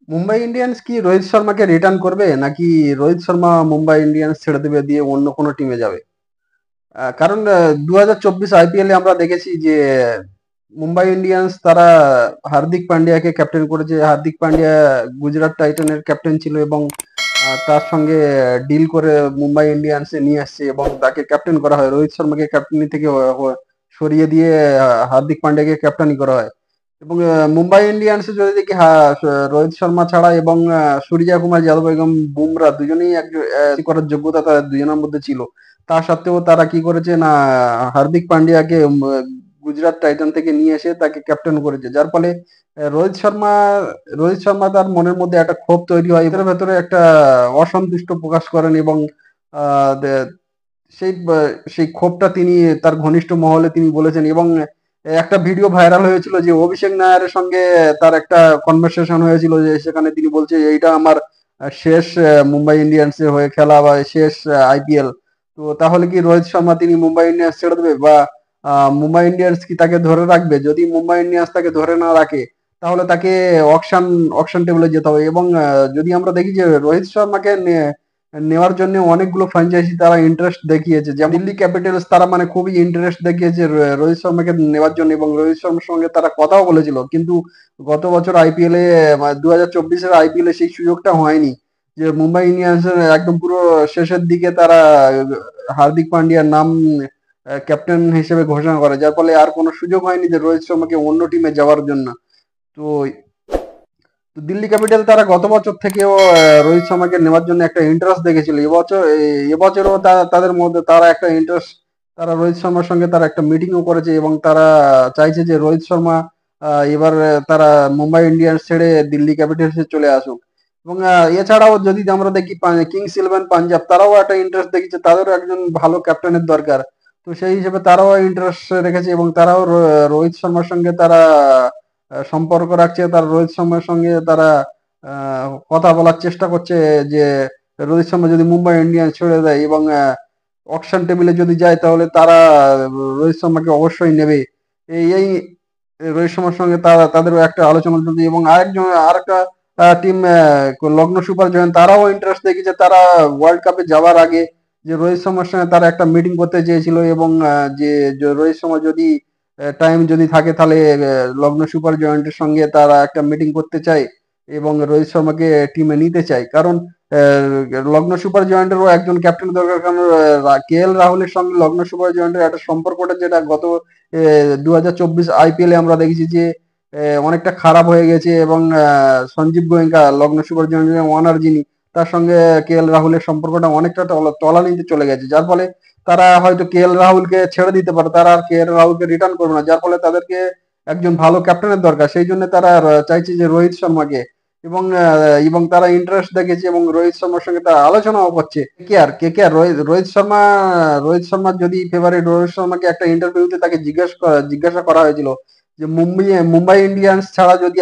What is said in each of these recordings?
Mumbai Indians কি Rohit শর্মাকে return করবে, নাকি রোহিত শর্মা মুম্বাই ইন্ডিয়ান্স ছেড়ে দেবে দিয়ে অন্য কোনো টিমে যাবে? কারণ 2024 আইপিএলে আমরা দেখেছি যে মুম্বাই ইন্ডিয়ান্স তারা হার্দিক পান্ডিয়াকে ক্যাপ্টেন করেছে। হার্দিক পান্ডিয়া গুজরাট টাইটানের ক্যাপ্টেন ছিল এবং তার সঙ্গে ডিল করে মুম্বাই ইন্ডিয়ান্সে নিয়ে আসছে এবং তাকে ক্যাপ্টেন করা হয়। রোহিত শর্মাকে ক্যাপ্টেনি থেকে সরিয়ে দিয়ে হার্দিক পান্ডিয়াকে ক্যাপ্টেনি করা হয়। এবং মুম্বাই ইন্ডিয়ান্সে যদি দেখি, রোহিত শর্মা ছাড়া এবং সূর্যা কুমার যাদব এবং বুমরা দুজনেই একজন করার যোগ্যতা তাদের দুজনের মধ্যে ছিল। তা সত্ত্বেও তারা কি করেছে না, হার্দিক পান্ডিয়াকে গুজরাট টাইটান থেকে নিয়ে এসে তাকে ক্যাপ্টেন করেছে। যার ফলে রোহিত শর্মা তার মনের মধ্যে একটা ক্ষোভ তৈরি হয়, এর ভেতরে একটা অসন্তুষ্ট প্রকাশ করেন এবং আহ, দে- সেই ক্ষোভটা তিনি তার ঘনিষ্ঠ মহলে তিনি বলেছেন। এবং একটা ভিডিও ভাইরাল হয়েছিল যে অভিষেক নায়ারের সঙ্গে তার একটা কনভারসেশন হয়েছিল, যে সেখানে তিনি বলছে এইটা আমার শেষ মুম্বাই ইন্ডিয়ান্সের হয়ে খেলা বা শেষ আইপিএল। তো তাহলে কি রোহিত শর্মা তিনি মুম্বাই ইন্ডিয়ান্স ছেড়ে দেবে, বা মুম্বাই ইন্ডিয়ান্স কি তাকে ধরে রাখবে? যদি মুম্বাই ইন্ডিয়ান্স তাকে ধরে না রাখে তাহলে তাকে অকশন টেবিলে যেতে হবে। এবং যদি আমরা দেখি যে রোহিত শর্মাকে নেওয়ার জন্য অনেকগুলো ফ্র্যাঞ্চাইজি তারা ইন্টারেস্ট দেখিয়েছে, যেমন দিল্লি ক্যাপিটালস তারা মানে খুবই ইন্টারেস্ট দেখিয়েছে রোহিত শর্মাকে নেওয়ার জন্য এবং রোহিত শর্মার সঙ্গে তারা কথাও বলেছিল। কিন্তু গত বছর আইপিএলে, 2024-এর আইপিএলে সেই সুযোগটা হয়নি, যে মুম্বাই ইন্ডিয়ান্সের একদম পুরো শেষের দিকে তারা হার্দিক পান্ডিয়ার নাম ক্যাপ্টেন হিসেবে ঘোষণা করে, যার ফলে আর কোনো সুযোগ হয়নি যে রোহিত শর্মাকে অন্য টিমে যাওয়ার জন্য। তো তো দিল্লি ক্যাপিটাল তারা গত বছর থেকেও রোহিত শর্মাকে নেওয়ার জন্য একটা ইন্টারেস্ট দেখেছিল। এবছরও তাদের মধ্যে তারা একটা ইন্টারেস্ট, তারা রোহিত শর্মার সঙ্গে তারা একটা মিটিংও করেছে এবং তারা চাইছে যে রোহিত শর্মা এবার তারা মুম্বাই ইন্ডিয়ান্স ছেড়ে দিল্লি ক্যাপিটালসে চলে আসুক। এবং এছাড়াও যদি আমরা দেখি কিংস ইলেভেন পাঞ্জাব তারাও একটা ইন্টারেস্ট দেখেছে, তাদেরও একজন ভালো ক্যাপ্টেনের দরকার। তো সেই হিসেবে তারাও ইন্টারেস্ট রেখেছে এবং তারাও রোহিত শর্মার সঙ্গে তারা সম্পর্ক রাখছে। তার রোহিত শর্মার সঙ্গে তারা কথা বলার চেষ্টা করছে যে রোহিত শর্মা যদি মুম্বাই ইন্ডিয়ান্স ছেড়ে দেয় এবং অকশন টেবিলে যদি যায় তাহলে তারা রোহিত শর্মাকে অবশ্যই নেবে। এই রোহিত শর্মার সঙ্গে তাদেরও একটা আলোচনা চলছে। এবং আরেকটা টিম লখনৌ সুপার জয়েন্ট তারাও ইন্টারেস্ট দেখিয়েছে। তারা ওয়ার্ল্ড কাপে যাওয়ার আগে যে রোহিত শর্মার সঙ্গে তারা একটা মিটিং করতে চেয়েছিল এবং যে রোহিত শর্মা যদি টাইম যদি থাকে তাহলে লখনৌ সুপার জয়েন্টের সঙ্গে তারা একটা মিটিং করতে চায় এবং রোহিত শর্মাকে টিমে নিতে চায়। কারণ লখনৌ সুপার জয়েন্টেরও একজন ক্যাপ্টেন দরকার। কারণ কে এল রাহুলের সঙ্গে লখনৌ সুপার জয়েন্টের একটা সম্পর্কটা যেটা গত 2024 আইপিএলে আমরা দেখেছি যে অনেকটা খারাপ হয়ে গেছে। এবং সঞ্জীব গোয়েঙ্কা লখনৌ সুপার জয়েন্টের ওনার যিনি, তার সঙ্গে কে এল রাহুলের সম্পর্কটা অনেকটা তলানিতে চলে গেছে। যার ফলে তারা হয়তো কে এল রাহুলকে ছেড়ে দিতে পারে, তারা আর কে এল রাহুলকে রিটার্ন করবে না। যার ফলে তাদেরকে একজন ভালো ক্যাপ্টেনের দরকার, সেই জন্য তারা চাইছে যে রোহিত শর্মাকে। এবং তারা ইন্টারেস্ট দেখেছে এবং রোহিত শর্মার সঙ্গে তারা আলোচনাও করছে। কে কে আর রোহিত শর্মার যদি ফেভারিট রোহিত শর্মাকে একটা ইন্টারভিউতে তাকে জিজ্ঞাসা করা হয়েছিল যে মুম্বাই ইন্ডিয়ান্স ছাড়া যদি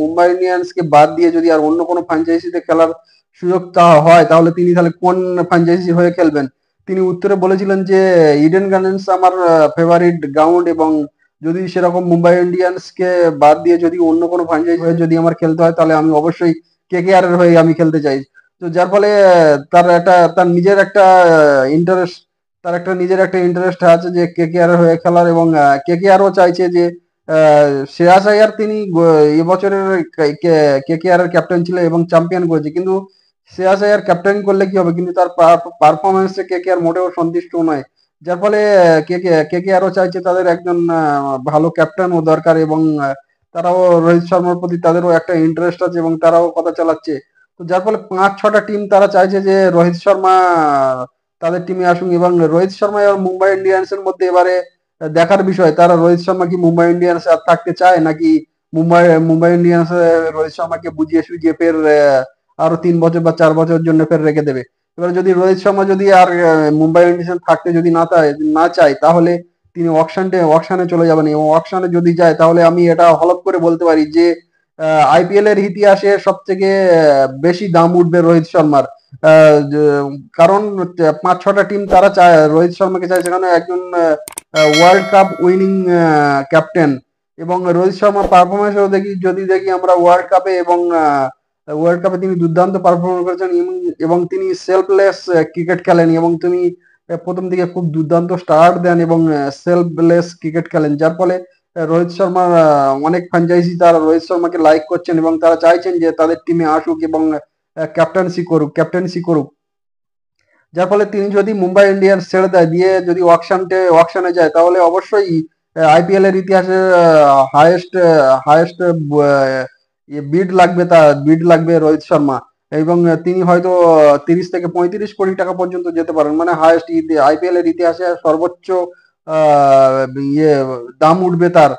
মুম্বাই ইন্ডিয়ান্সকে বাদ দিয়ে যদি আর অন্য কোনো ফ্র্যাঞ্চাইজিতে খেলার সুযোগ হয় তাহলে তিনি তাহলে কোন ফ্র্যাঞ্চাইজি হয়ে খেলবেন। তিনি উত্তরে বলেছিলেন যে ইডেন গার্ডেন্স আমার ফেভারিট গ্রাউন্ড এবং যদি সেরকম মুম্বাই ইন্ডিয়ান্সকে বাদ দিয়ে যদি অন্য কোনো ফ্র্যাঞ্চাইজি হয়ে যদি আমার খেলতে হয় তাহলে আমি অবশ্যই কেকেআর এর হয়ে আমি খেলতে চাই। তো যার ফলে তার একটা নিজের একটা ইন্টারেস্ট আছে যে কেকেআর এর হয়ে খেলার। এবং কেকেআরও চাইছে যে শ্রেয়াস আয়ার তিনি এবছরের কেকেআর এর ক্যাপ্টেন ছিল এবং চ্যাম্পিয়ন করেছে, কিন্তু শ্রেয়াস আয়ার ক্যাপ্টেন করলে কি হবে, কিন্তু তার পারফরমেন্সে কেকেআর মোটেও সন্তুষ্ট নয়। যার ফলে কেকেআরও চাইছে তাদের একজন ভালো ক্যাপ্টেনও দরকার। এবং তারাও রোহিত শর্মার প্রতি তাদেরও একটা ইন্টারেস্ট আছে এবং তারাও কথা চালাচ্ছে। তো যার ফলে 5-6টা টিম তারা চাইছে যে রোহিত শর্মা তাদের টিমে আসুন। এবং রোহিত শর্মা এবং মুম্বাই ইন্ডিয়ান্স এর মধ্যে এবারে দেখার বিষয়, তারা রোহিত শর্মা কি মুম্বাই ইন্ডিয়ান্স আর থাকতে চায়, নাকি মুম্বাই ইন্ডিয়ান্স রোহিত শর্মাকে বুঝিয়ে সুঝিয়ে ফের আরো 3 বছর বা 4 বছরের জন্য ফের রেখে দেবে। এবার যদি রোহিত শর্মা যদি আর মুম্বাই ইন্ডিয়ান্স থাকতে যদি না চায় তাহলে তিনি অকশনে চলে যাবেন। এবং অকশনে যদি যায় তাহলে আমি এটা হলফ করে বলতে পারি যে আইপিএল এর ইতিহাসে সব থেকে বেশি দাম উঠবে রোহিত শর্মার। কারণ 5-6টা টিম তারা চায় রোহিত শর্মাকে চায়, সেখানে একজন ওয়ার্ল্ড কাপ উইনিং ক্যাপ্টেন। এবং রোহিত শর্মার পারফরমেন্সও যদি দেখি আমরা ওয়ার্ল্ড কাপে এবং ওয়ার্ল্ড কাপে তিনি দুর্দান্ত পারফরমেন্স করেছেন এবং তিনি সেলফলেস ক্রিকেট খেলেন এবং তিনি প্রথম দিকে খুব দুর্দান্ত স্টার্ট দেন এবং সেলফলেস ক্রিকেট খেলেন, যার ফলে রোহিত শর্মার অনেক ফ্র্যাঞ্চাইজি তারা রোহিত শর্মাকে লাইক করছেন এবং তারা চাইছেন যে তাদের টিমে আসুক এবং ক্যাপ্টেন্সি করুক। যার ফলে তিনি যদি মুম্বাই ইন্ডিয়ান্স ছেড়ে দেয় দিয়ে যদি অকশনে যায় তাহলে অবশ্যই আইপিএল এর ইতিহাসে হায়েস্ট হায়েস্ট বিড লাগবে রোহিত শর্মা এবং তিনি হয়তো 30 থেকে 35 কোটি টাকা পর্যন্ত যেতে পারেন, মানে হায়েস্ট আইপিএল এর ইতিহাসে সর্বোচ্চ ইয়ে দাম উঠবে তার।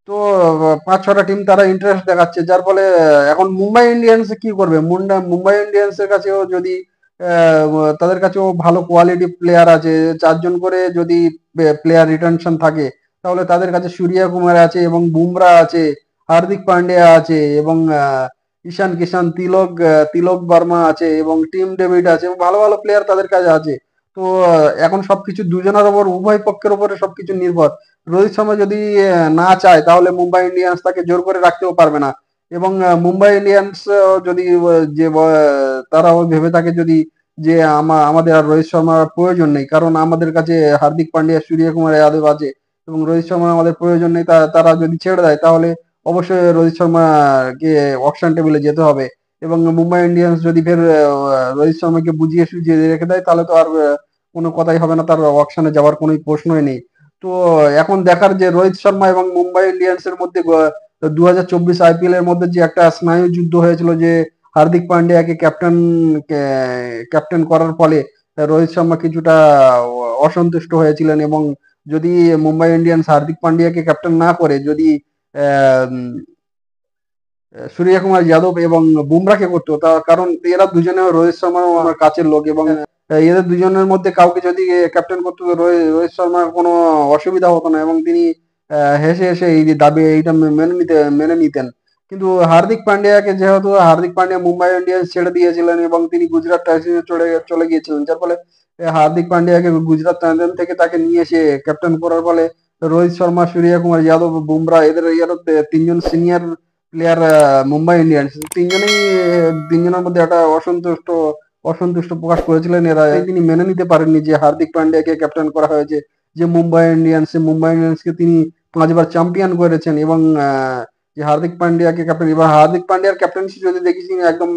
তো 5-6টা টিম তারা ইন্টারেস্ট দেখাচ্ছে, যার ফলে এখন মুম্বাই ইন্ডিয়ান্স কি করবে, মুম্বাই ইন্ডিয়ান্সের কাছেও যদি তাদের কাছেও ভালো কোয়ালিটি প্লেয়ার আছে, 4জন করে যদি প্লেয়ার রিটেনশন থাকে তাহলে তাদের কাছে সূর্য কুমার আছে এবং বুমরা আছে, হার্দিক পান্ডিয়া আছে এবং ঈশান কিষান, তিলক বর্মা আছে এবং টিম ডেভিড আছে এবং ভালো ভালো প্লেয়ার তাদের কাছে আছে। তো এখন সবকিছু দুজনের ওপর, উভয় পক্ষের উপরে সবকিছু নির্ভর। রোহিত শর্মা যদি না চায় তাহলে মুম্বাই ইন্ডিয়ান্স তাকে জোর করে রাখতেও পারবে না এবং মুম্বাই ইন্ডিয়ান্স যদি তারাও ভেবে থাকে যদি যে আমাদের আর রোহিত শর্মার প্রয়োজন নেই, কারণ আমাদের কাছে হার্দিক পান্ডিয়া, সূর্যকুমার যাদব আছে এবং রোহিত শর্মা আমাদের প্রয়োজন নেই, তারা যদি ছেড়ে দেয় তাহলে অবশ্যই রোহিত শর্মাকে অকশন টেবিলে যেতে হবে এবং মুম্বাই ইন্ডিয়ান্স যদি ফের রোহিত শর্মাকে বুঝিয়ে সুঝিয়ে রেখে দেয় তাহলে তো আর কোনো কথাই হবে না, তার অকশনে যাওয়ার কোনো প্রশ্নই নেই। তো এখন দেখার যে রোহিত শর্মা এবং মুম্বাই ইন্ডিয়ান্স এর মধ্যে 2024 আইপিএল এর মধ্যে যে একটা স্নায়ু যুদ্ধ হয়েছিল, যে হার্দিক পান্ডিয়াকে ক্যাপ্টেন করার ফলে রোহিত শর্মা কিছুটা অসন্তুষ্ট হয়েছিলেন এবং যদি মুম্বাই ইন্ডিয়ান্স হার্দিক পান্ডিয়াকে ক্যাপ্টেন না করে যদি সূর্যকুমার যাদব এবং বুমরাকে করতো, তা কারণ এরা দুজনে রোহিত শর্মার আমার কাছের লোক এবং এদের দুজনের মধ্যে কাউকে যদি ক্যাপ্টেন করতো তো রোহিত শর্মার কোনো অসুবিধা হতো না এবং তিনি হেসে হেসে এই যে দাবি এইটা মেনে নিতেন। কিন্তু হার্দিক পান্ডিয়াকে, যেহেতু হার্দিক পান্ডিয়া মুম্বাই ইন্ডিয়ান্স ছেড়ে দিয়েছিলেন এবং তিনি গুজরাট টাইটান্সে চলে চলে গিয়েছিলেন, যার ফলে হার্দিক পান্ডিয়াকে গুজরাট টাইটান্স থেকে তাকে নিয়ে এসে ক্যাপ্টেন করার ফলে রোহিত শর্মা, সূর্যকুমার যাদব, বুমরা এরা তিনজন সিনিয়র প্লেয়ার মুম্বাই ইন্ডিয়ান্স, তিনজনের মধ্যে একটা অসন্তুষ্ট প্রকাশ করেছিলেন এরা। তিনি মেনে নিতে পারেননি যে হার্দিক পান্ডিয়াকে ক্যাপ্টেন করা হয়েছে, যে মুম্বাই ইন্ডিয়ান্সকে তিনি 5বার চ্যাম্পিয়ন করেছেন এবং যে হার্দিক পান্ডিয়াকে ক্যাপ্টেন, এবার হার্দিক পান্ডিয়ার ক্যাপ্টেন্সি যদি দেখি একদম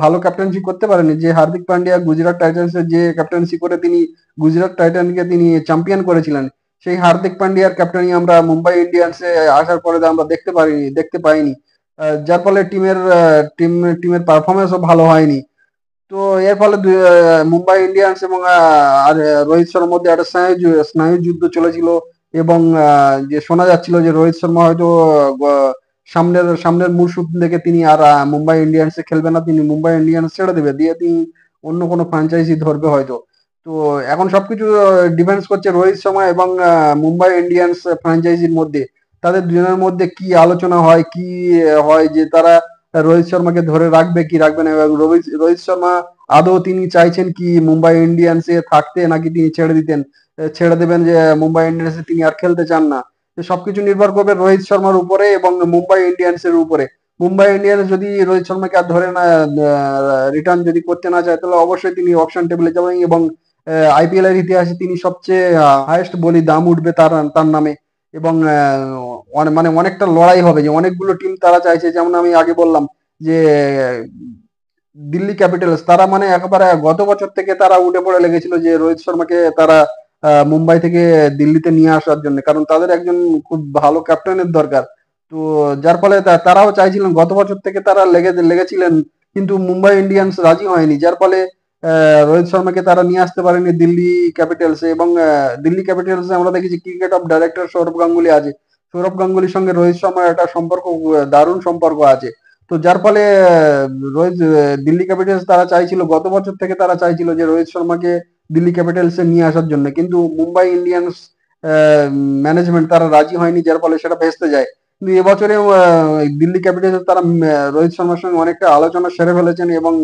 ভালো ক্যাপ্টেন্সি করতে পারেনি। যে হার্দিক পান্ডিয়া গুজরাট টাইটান্সের যে ক্যাপ্টেন্সি করে তিনি গুজরাট টাইটানকে তিনি চ্যাম্পিয়ন করেছিলেন, সেই হার্দিক পান্ডিয়ার ক্যাপ্টেনই আমরা মুম্বাই ইন্ডিয়ান্সে আসার পরে আমরা দেখতে পাইনি, যার ফলে টিমের পারফরমেন্সও ভালো হয়নি। তো এর ফলে মুম্বাই ইন্ডিয়ান্স এবং আর রোহিত শর্মার মধ্যে একটা স্নায়ু যুদ্ধ চলেছিল এবং যে শোনা যাচ্ছিল যে রোহিত শর্মা হয়তো সামনের মরশুম থেকে তিনি আর মুম্বাই ইন্ডিয়ান্সে খেলবে না, তিনি মুম্বাই ইন্ডিয়ান্স ছেড়ে দেবে, দিয়ে তিনি অন্য কোনো ফ্র্যাঞ্চাইজি ধরবে হয়তো। তো এখন সবকিছু ডিপেন্ডস করছে রোহিত শর্মা এবং মুম্বাই ইন্ডিয়ান্স ফ্র্যাঞ্চাইজির মধ্যে, তাদের দুজনের মধ্যে কি আলোচনা হয়, কি হয় যে তারা রোহিত শর্মাকে ধরে রাখবে কি রাখবে না, এবং রোহিত শর্মা আদৌ তিনি চাইছেন কি মুম্বাই ইন্ডিয়ান্সে থাকতে, নাকি তিনি ছেড়ে দেবেন যে মুম্বাই ইন্ডিয়ান্সে তিনি আর খেলতে চান না। সবকিছু নির্ভর করবে রোহিত শর্মার উপরে এবং মুম্বাই ইন্ডিয়ান্সের উপরে। মুম্বাই ইন্ডিয়ান্স যদি রোহিত শর্মাকে আর ধরে না রিটার্ন যদি করতে না চায় তাহলে অবশ্যই তিনি অকশন টেবিলে যাবেন এবং আইপিএল এর ইতিহাসে তিনি সবচেয়ে হাইয়েস্ট বলি দাম উঠবে তার নামে এবং মানে অনেকটা লড়াই হবে, যে অনেকগুলো টিম তারা চাইছে, যেমন আমি আগে বললাম যে দিল্লি ক্যাপিটালস তারা মানে একেবারে গত বছর থেকে তারা উঠে পড়ে লেগেছিল যে রোহিত শর্মাকে তারা মুম্বাই থেকে দিল্লিতে নিয়ে আসার জন্য, কারণ তাদের একজন খুব ভালো ক্যাপ্টেনের দরকার। তো যার ফলে তারাও চাইছিলেন, গত বছর থেকে তারা লেগেছিলেন, কিন্তু মুম্বাই ইন্ডিয়ান্স রাজি হয়নি, যার ফলে রোহিত শর্মাকে তারা নিয়ে আসতে পারেনি দিল্লি ক্যাপিটালসে এবং দিল্লি ক্যাপিটালসে আমরা দেখেছি cricket of director Sourav Ganguly আছে, সৌরভ গাঙ্গুলির সঙ্গে রোহিত শর্মার একটা দারুণ সম্পর্ক আছে। তো যার ফলে দিল্লি ক্যাপিটালস তারা চাইছিল, গত বছর থেকে তারা চাইছিল যে রোহিত শর্মাকে দিল্লি ক্যাপিটালসে নিয়ে আসার জন্য, কিন্তু মুম্বাই ইন্ডিয়ান্স ম্যানেজমেন্ট তারা রাজি হয়নি, যার ফলে সেটা ভেস্তে যায়। কিন্তু এবছরে দিল্লি ক্যাপিটালস তারা রোহিত শর্মার সঙ্গে অনেকটা আলোচনা সেরে ফেলেছেন এবং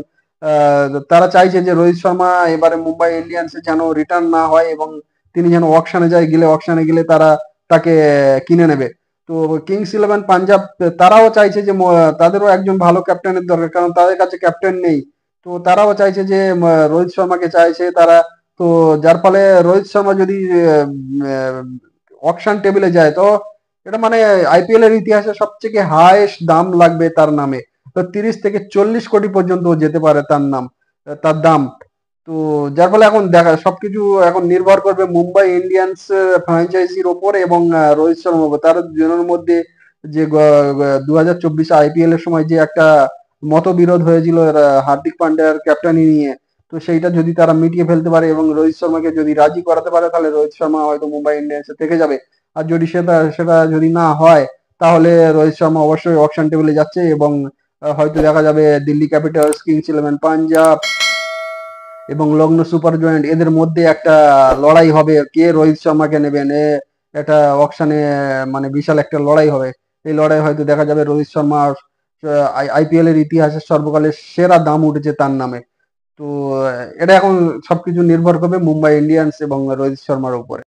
তারা চাইছে যে রোহিত শর্মা এবারে মুম্বাই ইন্ডিয়ান্সে যেন রিটার্ন না হয় এবং তিনি যেন অকশনে গেলে তারা তাকে কিনে নেবে। তো কিংস ইলেভেন পাঞ্জাব তারাও চাইছে যে তাদেরও একজন ভালো ক্যাপ্টেনের দরকার, কারণ তাদের কাছে ক্যাপ্টেন নেই। তো তারাও চাইছে যে রোহিত শর্মাকে চাইছে তারা। তো যার ফলে রোহিত শর্মা যদি অকশন টেবিলে যায়, তো এটা মানে আইপিএল এর ইতিহাসে সবথেকে হাইয়েস্ট দাম লাগবে তার নামে। তো 30 থেকে 40 কোটি পর্যন্ত যেতে পারে তার দাম। তো যার ফলে এখন দেখা সবকিছু এখন নির্ভর করবে মুম্বাই ইন্ডিয়ান্স ফ্র্যাঞ্চাইজির ওপরে এবং রোহিত শর্মার উপর। তার দুজনের মধ্যে যে 2024 আইপিএল এর সময় যে একটা মতবিরোধ হয়েছিল হার্দিক পান্ডিয়ার ক্যাপ্টেনি নিয়ে, তো সেইটা যদি তারা মিটিয়ে ফেলতে পারে এবং রোহিত শর্মাকে যদি রাজি করাতে পারে, তাহলে রোহিত শর্মা হয়তো মুম্বাই ইন্ডিয়ান্সে থেকে যাবে। আর যদি সেটা সেটা যদি না হয়, তাহলে রোহিত শর্মা অবশ্যই অকশন টেবিলে যাচ্ছে এবং হয়তো দেখা যাবে Delhi capitals, kings eleven Punjab এবং লখনৌ সুপার জয়েন্ট এদের মধ্যে একটা লড়াই হবে, কে রোহিত শর্মাকে নেবেন। একটা অকশনে মানে বিশাল একটা লড়াই হবে। এই লড়াই হয়তো দেখা যাবে রোহিত শর্মা আইপিএল এর ইতিহাসের সর্বকালের সেরা দাম উঠেছে তার নামে। তো এটা এখন সবকিছু নির্ভর করবে মুম্বাই ইন্ডিয়ান্স এবং রোহিত শর্মার উপরে।